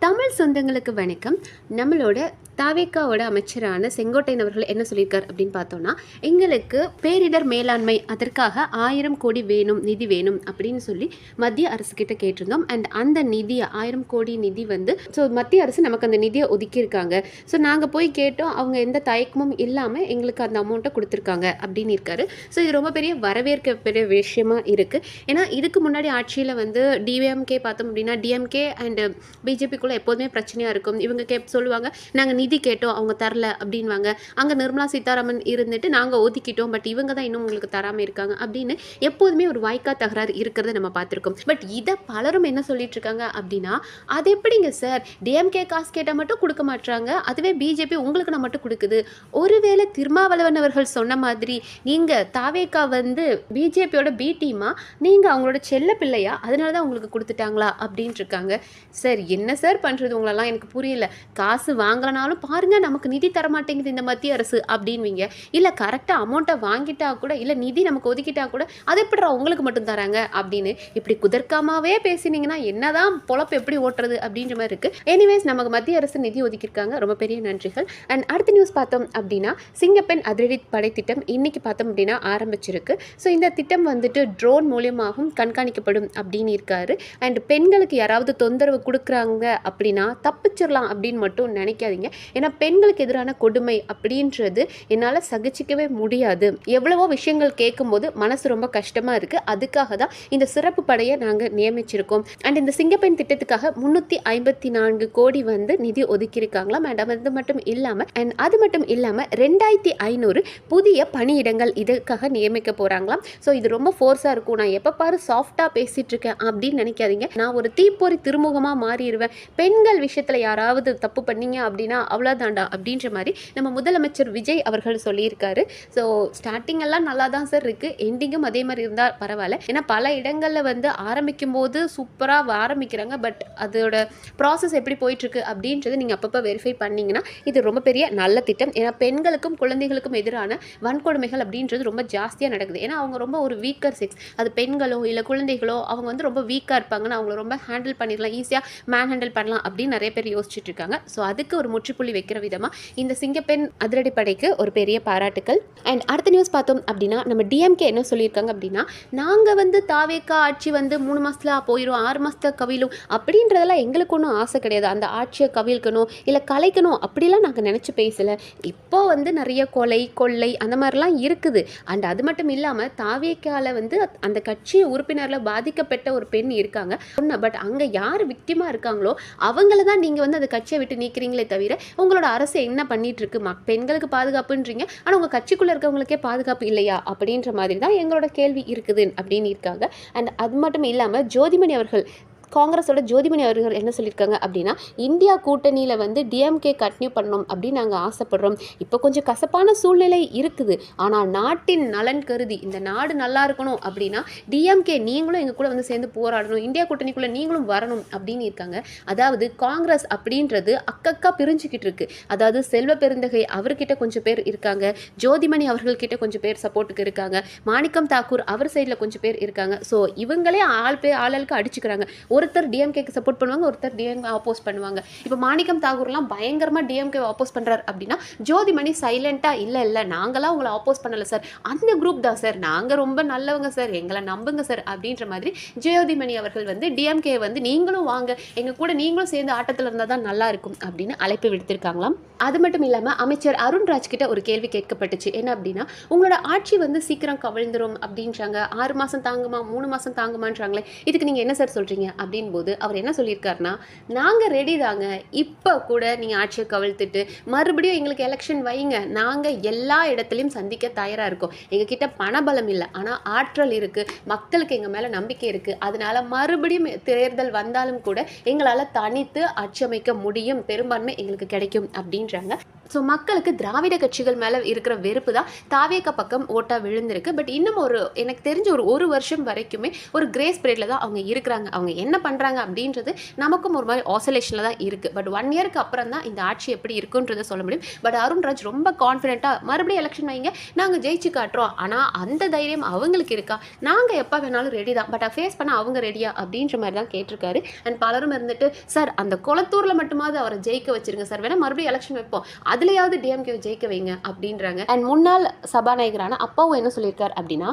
தமிழ் சொந்தங்களுக்கு வணக்கம். நம்மளோட தாவேக்காவோட அமைச்சரான செங்கோட்டையன் அவர்கள் என்ன சொல்லியிருக்கார் அப்படின்னு பார்த்தோம்னா, எங்களுக்கு பேரிடர் மேலாண்மை அதற்காக 1000 கோடி வேணும், நிதி வேணும் அப்படின்னு சொல்லி மத்திய அரசு கிட்ட கேட்டிருந்தோம். அண்ட் அந்த நிதியை 1000 கோடி நிதி மத்திய அரசு நமக்கு அந்த நிதியை ஒதுக்கியிருக்காங்க. ஸோ நாங்கள் போய் கேட்டோம், அவங்க எந்த தயக்கமும் இல்லாமல் எங்களுக்கு அந்த அமௌண்ட்டை கொடுத்துருக்காங்க அப்படின்னு இருக்காரு. ஸோ இது ரொம்ப பெரிய வரவேற்கப்பெரிய விஷயமா இருக்குது. ஏன்னா இதுக்கு முன்னாடி ஆட்சியில் டிஎம்கே பார்த்தோம் அப்படின்னா, டிஎம்கே அண்ட் பிஜேபிக்குள்ளே எப்போதுமே பிரச்சனையாக இருக்கும். இவங்க சொல்லுவாங்க, நாங்கள் நிதி கேட்டோம், அவங்க தரல அப்படின்வாங்க. அங்கே நிர்மலா சீதாராமன் இருந்துட்டு நாங்கள் ஒதுக்கிட்டோம், பட் இவங்க தான் இன்னும் உங்களுக்கு தராமல் இருக்காங்க அப்படின்னு எப்போதுமே ஒரு வாய்க்கா தகராறு இருக்கிறத நம்ம பார்த்துருக்கோம். பட் இதை பலரும் என்ன சொல்லிட்டு இருக்காங்க அப்படின்னா, அது எப்படிங்க சார், டிஎம்கே காசு கேட்டால் மட்டும் கொடுக்க மாட்டாங்க, அதுவே பிஜேபி உங்களுக்கு நான் மட்டும் கொடுக்குது. ஒருவேளை திருமாவளவன் அவர்கள் சொன்ன மாதிரி நீங்கள் தாவேக்கா பிஜேபியோட பி டீமா, நீங்கள் அவங்களோட செல்ல பிள்ளையா, அதனால தான் உங்களுக்கு கொடுத்துட்டாங்களா அப்படின்ட்டு இருக்காங்க. சார் என்ன சார் பண்ணுறது, உங்களெல்லாம் எனக்கு புரியல. காசு வாங்கலனாலும் பாருங்கள், நமக்கு நிதி தரமாட்டேங்குது இந்த மத்திய அரசு அப்படின்வீங்க. இல்லை கரெக்டாக அமௌண்ட்டை வாங்கிட்டா கூட, இல்லை நிதி நமக்கு ஒதுக்கிட்டா கூட, அது எப்படிடா உங்களுக்கு மட்டும் தராங்க அப்படின்னு இப்படி குதர்க்காமாவே பேசினீங்கன்னா என்னதான் பொழப்பு எப்படி ஓட்டுறது அப்படின்ற மாதிரி இருக்குது. எனிவேஸ், நமக்கு மத்திய அரசு நிதி ஒதுக்கியிருக்காங்க, ரொம்ப பெரிய நன்றிகள். அண்ட் அடுத்த நியூஸ் பார்த்தோம் அப்படின்னா, சிங்கப்பெண் அதிரடி படை திட்டம் இன்னைக்கு பார்த்தோம் அப்படின்னா ஆரம்பிச்சிருக்கு. ஸோ இந்த திட்டம் ட்ரோன் மூலியமாகவும் கண்காணிக்கப்படும் அப்படின்னு இருக்காரு. அண்ட் பெண்களுக்கு யாராவது தொந்தரவு கொடுக்குறாங்க அப்படின்னா தப்பிச்சிடலாம் அப்படின்னு மட்டும் நினைக்காதீங்க. ஏன்னா பெண்களுக்கு எதிரான கொடுமை அப்படின்றது என்னால் சகிச்சிக்கவே முடியாது. எவ்வளவோ விஷயங்கள் கேட்கும்போது மனசு ரொம்ப கஷ்டமாக இருக்குது. அதுக்காக தான் இந்த சிறப்பு படையை நாங்கள் நியமிச்சிருக்கோம். அண்ட் இந்த சிங்கப்பெண் திட்டத்துக்காக 354 கோடி நிதி ஒதுக்கியிருக்காங்களாம். அண்ட் அது மட்டும் இல்லாமல் 2500 புதிய பணியிடங்கள் இதுக்காக நியமிக்க போகிறாங்களாம். ஸோ இது ரொம்ப ஃபோர்ஸாக இருக்கும். நான் எப்போ பாரு சாஃப்டாக பேசிகிட்டு இருக்கேன் அப்படின்னு நினைக்காதீங்க. நான் ஒரு தீப்பொறி திருமுகமாக மாறிடுவேன். பெண்கள் விஷயத்தில் யாராவது தப்பு பண்ணீங்க அப்படின்னா அவ்வளோதாண்டா அப்படின்ற மாதிரி நம்ம முதலமைச்சர் விஜய் அவர்கள் சொல்லியிருக்காரு. ஸோ ஸ்டார்டிங் எல்லாம் நல்லா தான் சார் இருக்குது, எண்டிங்கும் அதே மாதிரி இருந்தால் பரவாயில்ல. ஏன்னா பல இடங்களில் ஆரம்பிக்கும் போது சூப்பராக ஆரம்பிக்கிறாங்க, பட் அதோட ப்ராசஸ் எப்படி போயிட்டுருக்கு அப்படின்றது நீங்கள் அப்பப்போ வெரிஃபை பண்ணிங்கன்னா இது ரொம்ப பெரிய நல்ல திட்டம். ஏன்னா பெண்களுக்கும் குழந்தைகளுக்கும் எதிரான வன்கொடுமைகள் அப்படின்றது ரொம்ப ஜாஸ்தியாக நடக்குது. ஏன்னா அவங்க ரொம்ப ஒரு வீக்கர் செக்ஸ், அது பெண்களோ இல்லை குழந்தைகளோ, அவங்க ரொம்ப வீக்காக இருப்பாங்கன்னு அவங்கள ரொம்ப ஹேண்டில் பண்ணிடலாம், ஈஸியாக மேன் ஹேண்டில் பண்ணலாம் அப்படின்னு நிறைய பேர் யோசிச்சுட்டு இருக்காங்க. ஸோ அதுக்கு ஒரு முற்றுப்புள்ளி வைக்கிற விதமாக இந்த சிங்கப்பெண் அதிரடி படைக்கு ஒரு பெரிய பாராட்டுக்கள். அண்ட் அடுத்த நியூஸ் பார்த்தோம் அப்படின்னா, நம்ம டிஎம்கே என்ன சொல்லியிருக்காங்க அப்படின்னா, நாங்கள் தாவேக்கா ஆட்சி 3 மாதத்தில் போயிடும், 6 மாதத்தில் கவிழும் அப்படின்றதெல்லாம் எங்களுக்கு ஒன்றும் ஆசை கிடையாது. அந்த ஆட்சியை கவிழ்க்கணும் இல்லை கலைக்கணும் அப்படிலாம் நாங்கள் நினச்சி பேசலை. இப்போ நிறைய கொள்ளை அந்த மாதிரிலாம் இருக்குது. அண்ட் அது மட்டும் இல்லாமல் தாவேக்காவில் அந்த கட்சி உறுப்பினரில் பாதிக்கப்பட்ட ஒரு பெண் இருக்காங்க. பட் அங்கே யார் விக்டிமாக இருக்காங்களோ அவங்கள தான் நீங்கள் அந்த கட்சியை விட்டு நீக்கிறீங்களே தவிர உங்களோட அரசு என்ன பண்ணிட்டு இருக்கு, பெண்களுக்கு பாதுகாப்புன்றீங்க, ஆனால் உங்கள் கட்சிக்குள்ளே இருக்கவங்களுக்கே பாதுகாப்பு இல்லையா அப்படின்ற மாதிரி தான் எங்களோட கேள்வி இருக்குது அப்படின்னு இருக்காங்க. அண்ட் அது மட்டும் இல்லாமல் ஜோதிமணி அவர்கள், காங்கிரஸோட ஜோதிமணி அவர்கள் என்ன சொல்லியிருக்காங்க அப்படின்னா, இந்தியா கூட்டணியில் டிஎம்கே கண்டினியூ பண்ணணும் அப்படின்னு நாங்கள் ஆசைப்படுறோம். இப்போ கொஞ்சம் கசப்பான சூழ்நிலை இருக்குது, ஆனால் நாட்டின் நலன் கருதி இந்த நாடு நல்லா இருக்கணும் அப்படின்னா டிஎம்கே நீங்களும் எங்கள் கூட சேர்ந்து போராடணும், இந்தியா கூட்டணிக்குள்ளே நீங்களும் வரணும் அப்படின்னு இருக்காங்க. அதாவது காங்கிரஸ் அப்படின்றது அக்கக்கா பிரிஞ்சுக்கிட்டு இருக்கு. அதாவது செல்வ பெருந்தகை அவர்கிட்ட கொஞ்சம் பேர் இருக்காங்க, ஜோதிமணி அவர்கள்கிட்ட கொஞ்சம் பேர் சப்போர்ட்டுக்கு இருக்காங்க, மாணிக்கம் தாக்கூர் அவர் சைடில் கொஞ்சம் பேர் இருக்காங்க. ஸோ இவங்களே ஆளுக்கு அடிச்சுக்கிறாங்க. ஒருத்தர் டிஎம்கேக்கு சப்போர்ட் பண்ணுவாங்க, ஒருத்தர் டிஎம்கே ஆப்போஸ் பண்ணுவாங்க. இப்போ மாணிக்கம் தாகூர்லாம் பயங்கரமாக டிஎம்கே ஆப்போஸ் பண்ணுறாரு அப்படின்னா, ஜோதிமணி சைலண்ட்டாக இல்லை நாங்களாம் உங்களை ஆப்போஸ் பண்ணலை சார், அந்த குரூப் தான் சார், நாங்கள் ரொம்ப நல்லவங்க சார், எங்களை நம்புங்க சார் அப்படின்ற மாதிரி ஜோதிமணி அவர்கள் டிஎம்கே நீங்களும் வாங்க, எங்கள் கூட நீங்களும் சேர்ந்து ஆட்டத்தில் இருந்தால் தான் நல்லா இருக்கும் அப்படின்னு அழைப்பு விடுத்திருக்காங்களாம். அது மட்டும் இல்லாமல் அமைச்சர் அருண்ராஜ் கிட்ட ஒரு கேள்வி கேட்கப்பட்டுச்சு. என்ன அப்படின்னா, உங்களோட ஆட்சி சீக்கிரம் கவிழ்ந்துரும் அப்படின்றாங்க, 6 மாதம் தாங்குமா 3 மாதம் தாங்குமான்றாங்களே, இதுக்கு நீங்கள் என்ன சார் சொல்கிறீங்க அப்படின் போது அவர் என்ன சொல்லியிருக்காருன்னா, நாங்கள் ரெடி தாங்க, இப்போ கூட நீங்கள் ஆட்சியை கவிழ்த்துட்டு மறுபடியும் எங்களுக்கு எலெக்ஷன் வைங்க, நாங்கள் எல்லா இடத்துலையும் சந்திக்க தயாராக இருக்கோம், எங்ககிட்ட பணபலம் இல்லை ஆனால் ஆற்றல் இருக்குது, மக்களுக்கு எங்கள் மேலே நம்பிக்கை இருக்குது, அதனால மறுபடியும் தேர்தல் வந்தாலும் கூட எங்களால் தனித்து ஆட்சி அமைக்க முடியும், பெரும்பான்மை எங்களுக்கு கிடைக்கும் அப்படின்றாங்க. ஸோ மக்களுக்கு திராவிட கட்சிகள் மேலே இருக்கிற வெறுப்பு தான் தாவேகா பக்கம் ஓட்டாக விழுந்திருக்கு. பட் இன்னும் எனக்கு தெரிஞ்ச ஒரு வருஷம் வரைக்குமே ஒரு கிரேஸ் பீரியடில் தான் அவங்க இருக்கிறாங்க. அவங்க என்ன பண்ணுறாங்க அப்படின்றது நமக்கும் ஒரு மாதிரி ஆசோலேஷனில் தான் இருக்குது. பட் 1 இயருக்கு அப்புறம் தான் இந்த ஆட்சி எப்படி இருக்குன்றதை சொல்ல முடியும். பட் அருண்ராஜ் ரொம்ப கான்ஃபிடென்ட்டாக மறுபடியும் எலெக்ஷன் வைங்க, நாங்கள் ஜெயிச்சு காட்டுறோம், ஆனால் அந்த தைரியம் அவங்களுக்கு இருக்கா, நாங்கள் எப்போ வேணாலும் ரெடி தான், பட் ஃபேஸ் பண்ண அவங்க ரெடியா அப்படின்ற மாதிரி தான் கேட்டிருக்காரு. அண்ட் பலரும் இருந்துட்டு சார் அந்த குளத்தூரில் மட்டுமாவது அவரை ஜெயிக்க வச்சிருங்க சார், வேணா மறுபடியும் எலெக்ஷன் வைப்போம், அதுலயாவது டிஎம்கே ஜெயிக்க வைங்க அப்படின்றாங்க. அண்ட் முன்னாள் சபாநாயகரான அப்பாவும் என்ன சொல்லியிருக்காரு அப்படின்னா,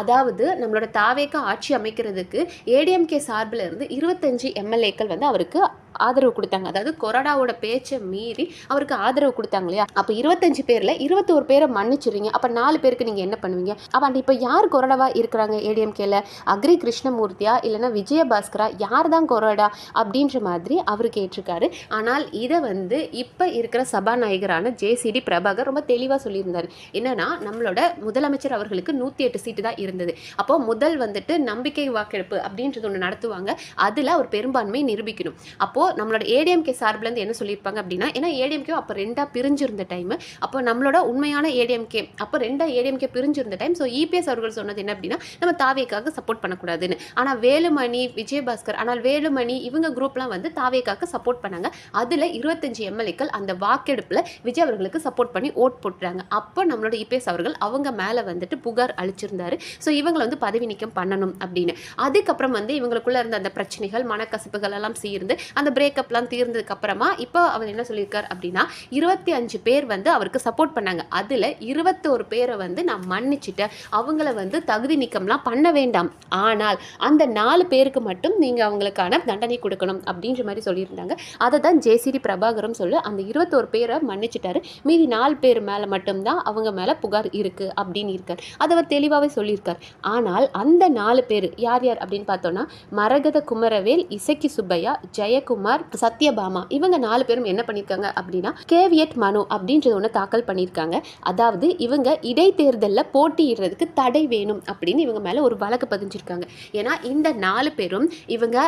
அதாவது நம்மளோட தாவேகா ஆட்சி அமைக்கிறதுக்கு ஏடிஎம்கே சார்பில் இருந்து 25 எம்எல்ஏக்கள் வந்து அவருக்கு ஆதரவு கொடுத்தாங்க. அதாவது கொறடாவோட பேச்சை மீறி அவருக்கு ஆதரவு கொடுத்தாங்க இல்லையா, அப்போ 25 பேரில் 21 பேரை மன்னிச்சிருங்க, அப்போ 4 பேருக்கு நீங்கள் என்ன பண்ணுவீங்க? அப்போ இப்போ யார் கொறடாவா இருக்கிறாங்க ஏடிஎம்கேல? அக்ரி கிருஷ்ணமூர்த்தியா இல்லைன்னா விஜயபாஸ்கரா, யார் தான் கொறடா அப்படின்ற மாதிரி அவர் கேட்டிருக்காரு. ஆனால் இதை வந்து இப்போ இருக்கிற சபாநாயகரான ஜேசிடி பிரபாகர் ரொம்ப தெளிவாக சொல்லியிருந்தார். என்னன்னா, நம்மளோட முதலமைச்சர் அவர்களுக்கு 108 சீட்டு தான் இருந்தது. அப்போ முதல் வந்துட்டு நம்பிக்கை வாக்கெடுப்பு அப்படின்றது ஒன்று நடத்துவாங்க, அதில் ஒரு பெரும்பான்மை நிரூபிக்கணும். அப்போ நம்மளோட ஏடிஎம்கே சார்பிலேருந்து என்ன சொல்லியிருப்பாங்க அப்படின்னா, ஏன்னா ஏடிஎம்கே அப்போ 2ஆக பிரிஞ்சிருந்த டைம், அப்போ நம்மளோட உண்மையான ஏடிஎம்கே அப்போ 2 ஏடிஎம்கே பிரிஞ்சிருந்த டைம். ஸோ இபிஎஸ் அவர்கள் சொன்னது என்ன அப்படின்னா, நம்ம தாவேக்காக சப்போர்ட் பண்ணக்கூடாதுன்னு. ஆனால் வேலுமணி, விஜயபாஸ்கர், ஆனால் வேலுமணி இவங்க குரூப்லாம் வந்து தாவேக்காக சப்போர்ட் பண்ணாங்க. அதில் 25 எம்எல்ஏக்கள் அந்த வாக்கெடுப்பில் விஜய் அவர்களுக்கு சப்போர்ட் பண்ணி ஓட் போட்டுறாங்க. அப்போ நம்மளோட இபிஎஸ் அவர்கள் அவங்க மேலே வந்துட்டு புகார் அளிச்சிருந்தாரு. ஸோ இவங்களை வந்து பதவி நீக்கம் பண்ணணும் அப்படின்னு. அதுக்கப்புறம் வந்து இவங்களுக்குள்ள இருந்த அந்த பிரச்சனைகள், மனக்கசப்புகள் எல்லாம் சேர்ந்து அந்த பிரேக்கப்லாம் தீர்ந்ததுக்கு அப்புறமா இப்போ அவர் என்ன சொல்லியிருக்கார் அப்படின்னா, 25 பேர் வந்து அவருக்கு சப்போர்ட் பண்ணாங்க, அதில் 21 பேரை வந்து நான் மன்னிச்சுட்டேன், அவங்கள வந்து தகுதி நீக்கம்லாம் பண்ண வேண்டாம், ஆனால் அந்த 4 பேருக்கு மட்டும் நீங்கள் அவங்களுக்கான தண்டனை கொடுக்கணும் அப்படின்ற மாதிரி சொல்லியிருந்தாங்க. அதை தான் ஜேசிடி பிரபாகரும் சொல்லு, அந்த 21 பேரை மன்னிச்சிட்டாரு, மீதி 4 பேர் மேலே மட்டும்தான் அவங்க மேலே புகார் இருக்குது அப்படின்னு இருக்கார். அதை அவர் தெளிவாகவே சொல்லியிருக்கார். ஆனால் அந்த 4 பேர் யார் யார் அப்படின்னு பார்த்தோன்னா, மரகத குமரவேல், இசக்கி சுப்பையா, ஜெயக்குமார், சத்யபாமா, இவங்க 4 பேரும் என்ன பண்ணியிருக்காங்க அப்படின்னா கேவியட் மனு அப்படின்றது ஒன்று தாக்கல் பண்ணியிருக்காங்க. அதாவது இவங்க இடைத்தேர்தலில் போட்டியிடுறதுக்கு தடை வேணும் அப்படின்னு இவங்க மேலே ஒரு வழக்கு பதிஞ்சிருக்காங்க. ஏன்னா இந்த 4 பேரும் இவங்க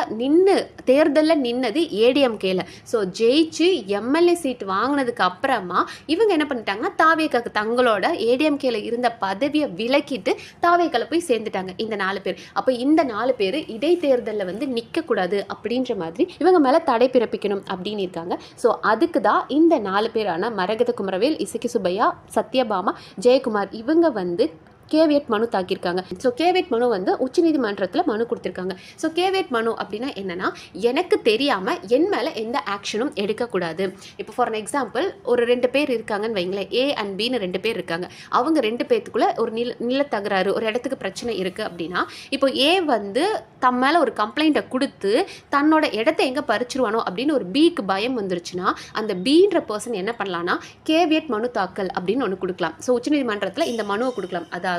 தேர்தலில் நின்னது ஏடிஎம்கேல. ஸோ ஜெயிச்சு எம்எல்ஏ சீட் வாங்கினதுக்கு அப்புறமா இவங்க என்ன பண்ணிட்டாங்கன்னா, தாவேக்காக்கு தங்களோட ஏடிஎம்கேல இருந்த பதவியை விலக்கிட்டு தாவேக்கால போய் சேர்ந்துட்டாங்க இந்த 4 பேர். அப்போ இந்த 4 பேர் இடைத்தேர்தலில் வந்து நிற்கக்கூடாது அப்படின்ற மாதிரி இவங்க மேலே தடை பிறப்பிக்கணும் அப்படின்னு இருக்காங்க. ஸோ அதுக்கு தான் இந்த 4 பேரான மரகத குமரவேல், இசக்கி சுப்பையா, சத்யபாமா, ஜெயக்குமார் இவங்க வந்து கேவியட் மனு தாக்கியிருக்காங்க. ஸோ கேவியட் மனு வந்து உச்சநீதிமன்றத்தில் மனு கொடுத்துருக்காங்க. ஸோ கேவியட் மனு அப்படின்னா என்னன்னா, எனக்கு தெரியாமல் என் மேலே எந்த ஆக்ஷனும் எடுக்கக்கூடாது. இப்போ ஃபார் அன் எக்ஸாம்பிள் ஒரு 2 பேர் இருக்காங்கன்னு வைங்களேன், ஏ அண்ட் பின்னு 2 பேர் இருக்காங்க. அவங்க 2 பேர்த்துக்குள்ள ஒரு நிலத்தகராறு, ஒரு இடத்துக்கு பிரச்சனை இருக்குது அப்படின்னா, இப்போ ஏ வந்து தம் மேலே ஒரு கம்ப்ளைண்ட்டை கொடுத்து தன்னோட இடத்த எங்கே பறிச்சிருவானோ அப்படின்னு ஒரு பிக்கு பயம் வந்துருச்சுன்னா, அந்த பின்ற பர்சன் என்ன பண்ணலான்னா கேவியட் மனு தாக்கல் அப்படின்னு ஒன்று கொடுக்கலாம். ஸோ உச்சநீதிமன்றத்தில் இந்த மனுவை கொடுக்கலாம். அதாவது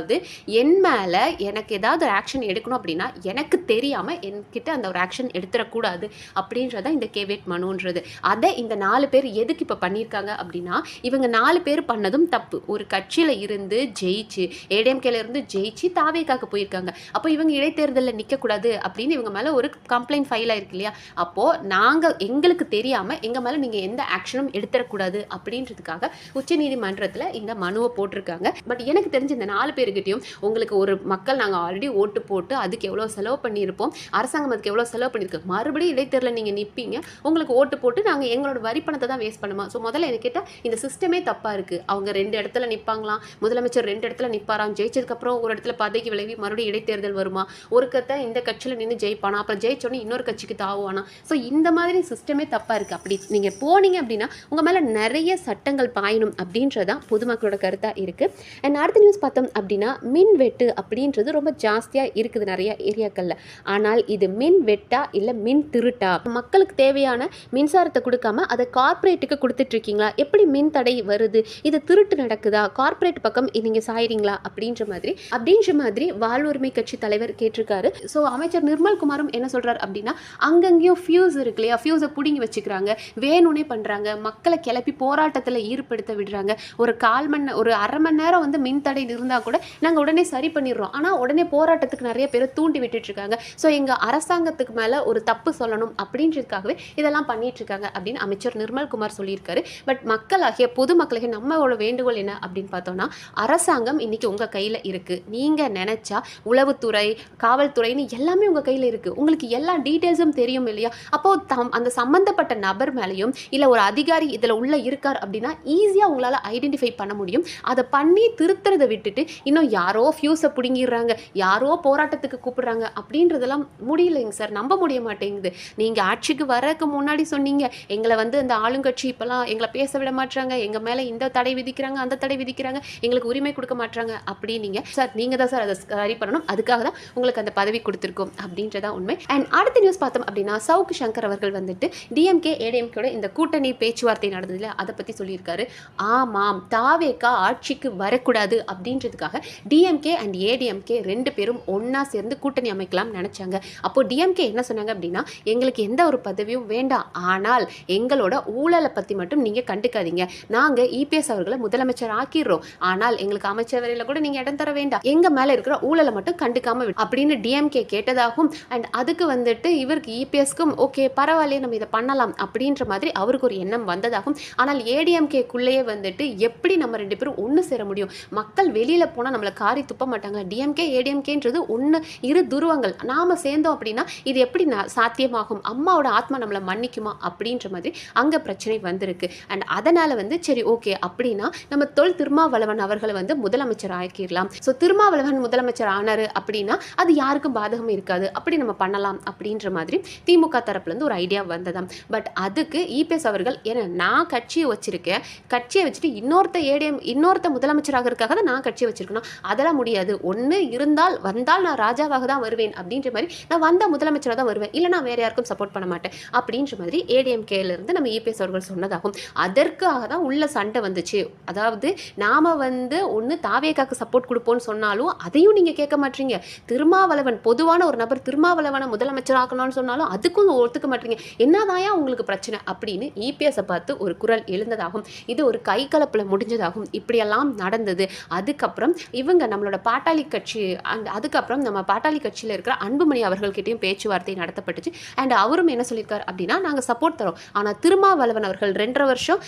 என் மேலே எனக்கு ஏதாவது ஒரு ஆக்ஷன் எடுக்கணும் அப்படின்னா எனக்கு தெரியாமல் என்கிட்ட அந்த ஒரு ஆக்ஷன் எடுத்துடக்கூடாது அப்படின்றதான் இந்த கேவியட் மனுன்றது. அதை இந்த 4 பேர் எதுக்கு இப்போ பண்ணியிருக்காங்க அப்படின்னா, இவங்க 4 பேர் பண்ணதும் தப்பு. ஒரு கட்சியில் இருந்து ஜெயிச்சு, ஏடிஎம்கேல இருந்து ஜெயிச்சு தாவேக்காக்கு போயிருக்காங்க. அப்போ இவங்க இடைத்தேர்தலில் நிற்கக்கூடாது அப்படின்னு இவங்க மேலே ஒரு கம்ப்ளைண்ட் ஃபைல் ஆயிருக்கு இல்லையா. அப்போது நாங்கள் எங்களுக்கு தெரியாமல் எங்கள் மேலே நீங்கள் எந்த ஆக்ஷனும் எடுத்துடக்கூடாது அப்படின்றதுக்காக உச்சநீதிமன்றத்தில் இந்த மனுவை போட்டிருக்காங்க. பட் எனக்கு தெரிஞ்ச இந்த 4 பேர்கிட்டையும் உங்களுக்கு ஒரு மக்கள் நாங்கள் ஆல்ரெடி ஓட்டு போட்டு அதுக்கு எவ்வளோ செலவு பண்ணியிருப்போம், அரசாங்கம் அதுக்கு எவ்வளோ செலவு பண்ணியிருக்கோம், மறுபடியும் இடைத்தேர்தலில் நீங்கள் நிற்பீங்க, உங்களுக்கு ஓட்டு போட்டு நாங்கள் எங்களோட வரி பணத்தை தான் வேஸ்ட் பண்ணுமா? ஸோ முதல்ல எனக்கு கேட்டால் இந்த சிஸ்டமே தப்பாக இருக்குது. அவங்க 2 இடத்துல நிற்பாங்களாம், முதலமைச்சர் 2 இடத்துல நிற்பாராம், ஜெயிச்சதுக்கப்புறம் ஒரு இடத்துல பதவிக்கு விளைவி மறுபடியும் இடைத்தேர்தல் வருமா, ஒரு கத்தை இந்த கட்சியில் நின்று ஜெயிப்பானா, அப்புறம் ஜெயிச்சோன்னே இன்னொரு கட்சிக்கு தாவுவானா. ஸோ இந்த மாதிரி சிஸ்டமே தப்பாக இருக்குது. அப்படி நீங்கள் போனீங்க அப்படின்னா உங்கள் மேலே நிறைய சட்டங்கள் பாயணும் அப்படின்றதான் பொதுமக்களோட கருத்தாக இருக்குது. அண்ட் அடுத்த நியூஸ் பார்த்தோம் அப்படின்னா, மின் வெட்டு அப்படின்றது ரொம்ப ஜாஸ்தியாக இருக்குது நிறைய ஏரியாக்களில். ஆனால் இது மின் வெட்டா இல்லை மின் திருட்டா? மக்களுக்கு தேவையான மின்சாரத்தை கொடுக்காம அதை கார்ப்பரேட்டுக்கு கொடுத்துட்ருக்கீங்களா? எப்படி மின் தடை வருது? இது திருட்டு நடக்குதா? கார்ப்பரேட் பக்கம் நீங்கள் சாயிறீங்களா? அப்படின்ற மாதிரி வாழ்வுரிமை கட்சி தலைவர் கேட்டிருக்காரு. ஸோ அமைச்சர் நிர்மல் குமாரும் என்ன சொல்கிறார் அப்படின்னா, அங்கங்கேயும் ஃபியூஸ் இருக்கு இல்லையா, ஃபியூஸை பிடுங்கி வச்சுக்கிறாங்க, வேணும்னே பண்ணுறாங்க, மக்களை கிளப்பி போராட்டத்தில் ஈடுபடுத்த விடுறாங்க. ஒரு 1/4 மணி நேரம் வந்து மின் தடை இருந்தால் கூட நாங்கள் உடனே சரி பண்ணிடுறோம். ஆனால் உடனே போராட்டத்துக்கு நிறைய பேரை தூண்டி விட்டுட்டு இருக்காங்க. ஸோ எங்கள் அரசாங்கத்துக்கு மேலே ஒரு தப்பு சொல்லணும் அப்படின்றதுக்காகவே இதெல்லாம் பண்ணிட்டு இருக்காங்க அப்படின்னு அமைச்சர் நிர்மல்குமார் சொல்லியிருக்காரு. பட் மக்களாகிய பொதுமக்களாகிய நம்மளோட வேண்டுகோள் என்ன அப்படின்னு பார்த்தோம்னா, அரசாங்கம் இன்னைக்கு உங்கள் கையில் இருக்குது. நீங்கள் நினச்சா உளவுத்துறை, காவல்துறைன்னு எல்லாமே உங்கள் கையில் இருக்குது. உங்களுக்கு எல்லா டீட்டெயில்ஸும் தெரியும் இல்லையா? அப்போது அந்த சம்மந்தப்பட்ட நபர் மேலேயும் இல்லை ஒரு அதிகாரி இதில் உள்ள இருக்கார் அப்படின்னா ஈஸியாக உங்களால் ஐடென்டிஃபை பண்ண முடியும். அதை பண்ணி திருத்துறதை விட்டுட்டு இன்னும் யாரோ ஃபியூஸை பிடுங்கிடுறாங்க, யாரோ போராட்டத்துக்கு கூப்பிடுறாங்க அப்படின்றதெல்லாம் முடியலைங்க சார். நம்ப முடிய மாட்டேங்குது. நீங்கள் ஆட்சிக்கு வரக்கு முன்னாடி சொன்னீங்க, எங்களை வந்து இந்த ஆளுங்கட்சி இப்போலாம் எங்களை பேச விட மாட்டாங்க, எங்கள் மேலே இந்த தடை விதிக்கிறாங்க, அந்த தடை விதிக்கிறாங்க, எங்களுக்கு உரிமை கொடுக்க மாட்டாங்க அப்படின்னீங்க. சார் நீங்கள் தான் சார் அதை சரி பண்ணணும், அதுக்காக தான் உங்களுக்கு அந்த பதவி கொடுத்துருக்கோம் அப்படின்றதான் உண்மை. அண்ட் அடுத்த நியூஸ் பார்த்தோம் அப்படின்னா, சவுக்கு சங்கர் அவர்கள் வந்துட்டு டிஎம்கே ஏடிஎம்கேட இந்த கூட்டணி பேச்சுவார்த்தை நடந்ததுல அதை பற்றி சொல்லியிருக்காரு. ஆமாம், தாவேகா ஆட்சிக்கு வரக்கூடாது அப்படின்றதுக்காக டிஎம்கே அண்ட் ஏடிஎம்கே 2 பேரும் ஒன்றா சேர்ந்து கூட்டணி அமைக்கலாம் நினச்சாங்க. அப்போ டிஎம்கே என்ன சொன்னாங்க அப்படின்னா, எங்களுக்கு எந்த ஒரு பதவியும் வேண்டாம், ஆனால் எங்களோட ஊழலை பற்றி மட்டும் நீங்கள் கண்டுக்காதீங்க, நாங்கள் இபிஎஸ் அவர்களை முதலமைச்சர் ஆக்கிடுறோம், ஆனால் எங்களுக்கு அமைச்சரவையில் கூட நீங்கள் இடம் தர வேண்டாம், எங்கள் மேலே இருக்கிற ஊழலை மட்டும் கண்டுக்காம அப்படின்னு டிஎம்கே கேட்டதாகவும், அண்ட் அதுக்கு வந்துட்டு இவருக்கு இபிஎஸ்க்கும் ஓகே பரவாயில்லையே நம்ம இதை பண்ணலாம் அப்படின்ற மாதிரி அவருக்கு ஒரு எண்ணம் வந்ததாகும். ஆனால் ஏடிஎம்கேக்குள்ளேயே வந்துட்டு எப்படி நம்ம 2 பேரும் ஒன்று சேர முடியும்? மக்கள் வெளியில் போனால் நம்மளை காரி துப்ப மாட்டாங்க. டிஎம்கே ஏடிஎம்கேன்றது ஒன்று, இரு துருவங்கள். நாம் சேர்ந்தோம் அப்படின்னா இது எப்படி சாத்தியமாகும்? அம்மாவோட ஆத்மா நம்மளை மன்னிக்குமா அப்படின்ற மாதிரி அங்கே பிரச்சனை வந்திருக்கு. அண்ட் அதனால் வந்து சரி ஓகே அப்படின்னா நம்ம தொல் திருமாவளவன் அவர்களை வந்து முதலமைச்சர் ஆக்கிடலாம். ஸோ திருமாவளவன் முதலமைச்சர் ஆனார் அப்படின்னா அது யாருக்கும் பாதகம் இருக்காது, அப்படி நம்ம பண்ணலாம் அப்படின்ற மாதிரி திமுக தரப்புலேருந்து ஒரு ஐடியா வந்ததாம். பட் அதுக்கு இபிஎஸ் அவர்கள் ஏன்னா நான் கட்சியை வச்சிருக்கேன், கட்சியை வச்சுட்டு இன்னொருத்த முதலமைச்சராகிறதுக்காக தான் நான் கட்சியை வச்சிருக்கணும், அதெல்லாம் முடியாது, ஒன்று இருந்தால் வந்தால் நான் ராஜாவாக தான் வருவேன் அப்படின்ற மாதிரி, நான் வந்த முதலமைச்சராக தான் வருவேன், இல்லை நான் வேற யாருக்கும் சப்போர்ட் பண்ண மாட்டேன் அப்படின்ற மாதிரி ஏடிஎம்கேலேருந்து நம்ம இபிஎஸ் அவர்கள் சொன்னதாகும். அதற்காக தான் உள்ள சண்டை வந்துச்சு. அதாவது நாம வந்து ஒன்று தாவேகாக்கு சப்போர்ட் கொடுப்போம்னு சொன்னாலும் அதையும் நீங்கள் கேட்க மாட்டீங்க, திருமாவளவன் பொதுவான ஒரு நபர் திருமாவளவனை முதலமைச்சர் ஆக்கணும்னு சொன்னாலும் அதுக்கும் ஒத்துக்க மாட்டீங்க, என்னதாயா உங்களுக்கு பிரச்சனை அப்படின்னு இபிஎஸ்ஸை பார்த்து ஒரு குரல் எழுந்ததாகும். இது ஒரு கை கலப்பில் முடிஞ்சதாகும். இப்படியெல்லாம் நடந்தது. அதுக்கப்புறம் இவங்க நம்மளோட பாட்டாளி கட்சி அண்ட் அதுக்கப்புறம் நம்ம பாட்டாளி கட்சியில் இருக்கிற அன்புமணி அவர்கள்கிட்டையும் பேச்சுவார்த்தை நடத்தப்பட்டுச்சு. அண்ட் அவரும் என்ன சொல்லியிருக்காரு அப்படின்னா, நாங்கள் சப்போர்ட் தரோம், ஆனால் திருமாவளவன் அவர்கள் 2.5 வருஷம்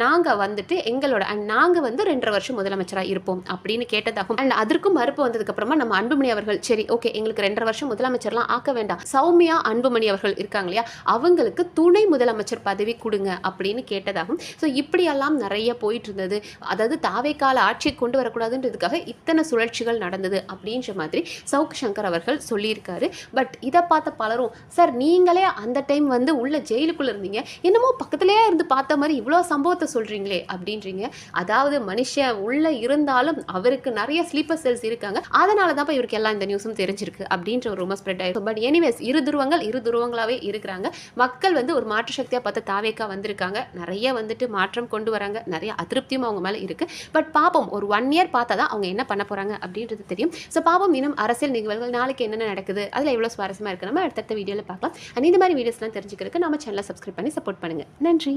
நாங்கள் வந்துட்டு எங்களோட நாங்கள் வந்து 2.5 வருஷம் முதலமைச்சராக இருப்போம் அப்படின்னு கேட்டதாகும். அண்ட் அதற்கும் மறுப்பு வந்ததுக்கப்புறமா நம்ம அன்புமணி அவர்கள் சரி ஓகே எங்களுக்கு 2.5 வருஷம் முதலமைச்சர்லாம் ஆக்க வேண்டாம், சௌமியா அன்புமணி அவர்கள் இருக்காங்க இல்லையா, அவங்களுக்கு துணை முதலமைச்சர் பதவி கொடுங்க அப்படின்னு கேட்டதாகும். ஸோ இப்படியெல்லாம் நிறைய போயிட்டு இருந்தது. அதாவது தாவேகால ஆட்சியை கொண்டு வரக்கூடாதுன்றதுக்காக இத்தனை சுழற்சிகள் நடந்தது அப்படின்ற மாதிரி சவுக்கு சங்கர் அவர்கள் சொல்லியிருக்காரு. பட் இதை பார்த்த பலரும் சார் நீங்களே அந்த டைம் வந்து உள்ள ஜெயிலுக்குள்ளே இருந்தீங்க, என்னமோ பக்கத்துலேயே இருந்து பார்த்த மாதிரி இவ்வளோ சம்பவத்தை சொல்கிறீங்களே அப்படின்றீங்க. அதாவது மனுஷன் உள்ள இருந்தாலும் அவருக்கு நிறைய ஸ்லீப்பர் செல்ஸ் இருக்காங்க, அதனால தான் இவருக்கு எல்லாம் இந்த நியூஸும் தெரிஞ்சிருக்கு அப்படின்ற ஒரு ரூமர் ஸ்ப்ரெட் ஆயிருக்கு. பட் எனிவேஸ் இரு துருவங்களாகவே இருக்கிறாங்க. மக்கள் வந்து ஒரு மாற்று சக்தியாக பார்த்து தாவேகா வந்திருக்காங்க, நிறைய வந்துட்டு மாற்றம் கொண்டு வராங்க, நிறைய அதிருப்தியும் அவங்க மேலே இருக்குது. பட் பாப்போம், ஒரு 1 இயர் பார்த்தா தான் அவங்க என்ன பண்ண போகிறாங்க அப்படின்றது தெரியும். ஸோ பாப்போம் இன்னும் அரசியல் நிகழ்வுகள் நாளைக்கு என்னென்ன நடக்குது, அதில் எவ்வளோ சுவாரஸ்யமாக இருக்குது நம்ம அடுத்தடுத்த வீடியோவில் பார்க்கலாம். அண்ட் இந்த மாதிரி வீடியோஸ்லாம் தெரிஞ்சுக்கிறதுக்கு நம்ம சேனலை சப்ஸ்கிரைப் பண்ணி சப்போர்ட் பண்ணுங்கள். நன்றி.